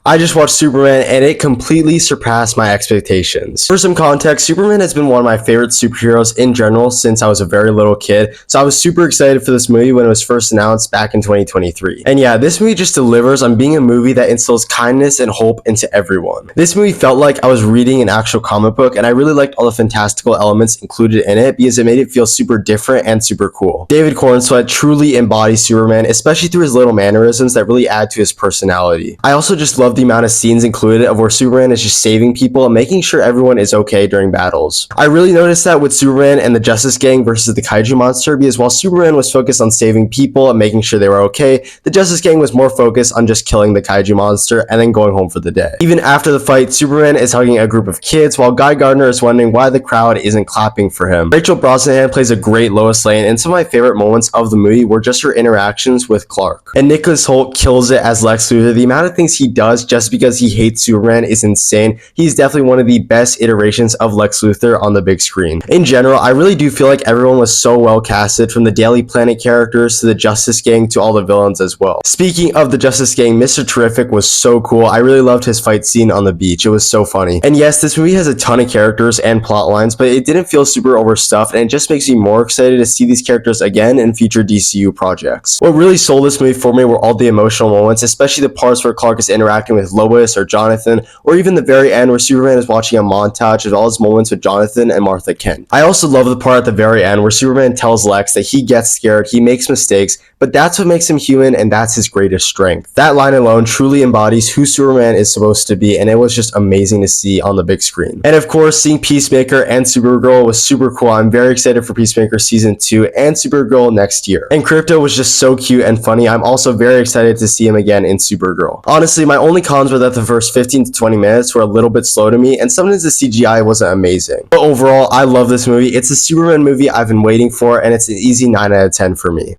I just watched Superman and it completely surpassed my expectations. For some context, Superman has been one of my favorite superheroes in general since I was a very little kid, so I was super excited for this movie when it was first announced back in 2023. And yeah, this movie just delivers on being a movie that instills kindness and hope into everyone. This movie felt like I was reading an actual comic book, and I really liked all the fantastical elements included in it because it made it feel super different and super cool. David Cornsweet truly embodies Superman, especially through his little mannerisms that really add to his personality. I also just love the amount of scenes included of where Superman is just saving people and making sure everyone is okay during battles. I really noticed that with Superman and the Justice Gang versus the Kaiju monster, because while Superman was focused on saving people and making sure they were okay, the Justice Gang was more focused on just killing the Kaiju monster and then going home for the day. Even after the fight, Superman is hugging a group of kids while Guy Gardner is wondering why the crowd isn't clapping for him. Rachel Brosnahan plays a great Lois Lane, and some of my favorite moments of the movie were just her interactions with Clark. And Nicholas Hoult kills it as Lex Luthor. The amount of things he does just because he hates Superman is insane. He's definitely one of the best iterations of Lex Luthor on the big screen. In general, I really do feel like everyone was so well casted, from the Daily Planet characters to the Justice Gang to all the villains as well. Speaking of the Justice Gang, Mr. Terrific was so cool. I really loved his fight scene on the beach. It was so funny. And yes, this movie has a ton of characters and plot lines, but it didn't feel super overstuffed, and it just makes me more excited to see these characters again in future DCU projects. What really sold this movie for me were all the emotional moments, especially the parts where Clark is interacting with Lois or Jonathan, or even the very end where Superman is watching a montage of all his moments with Jonathan and Martha Kent. I also love the part at the very end where Superman tells Lex that he gets scared, he makes mistakes, but that's what makes him human and that's his greatest strength. That line alone truly embodies who Superman is supposed to be, and it was just amazing to see on the big screen. And of course, seeing Peacemaker and Supergirl was super cool. I'm very excited for Peacemaker Season 2 and Supergirl next year. And Crypto was just so cute and funny. I'm also very excited to see him again in Supergirl. Honestly, my only cons were that the first 15 to 20 minutes were a little bit slow to me, and sometimes the CGI wasn't amazing. But overall, I love this movie. It's a Superman movie I've been waiting for, and it's an easy 9 out of 10 for me.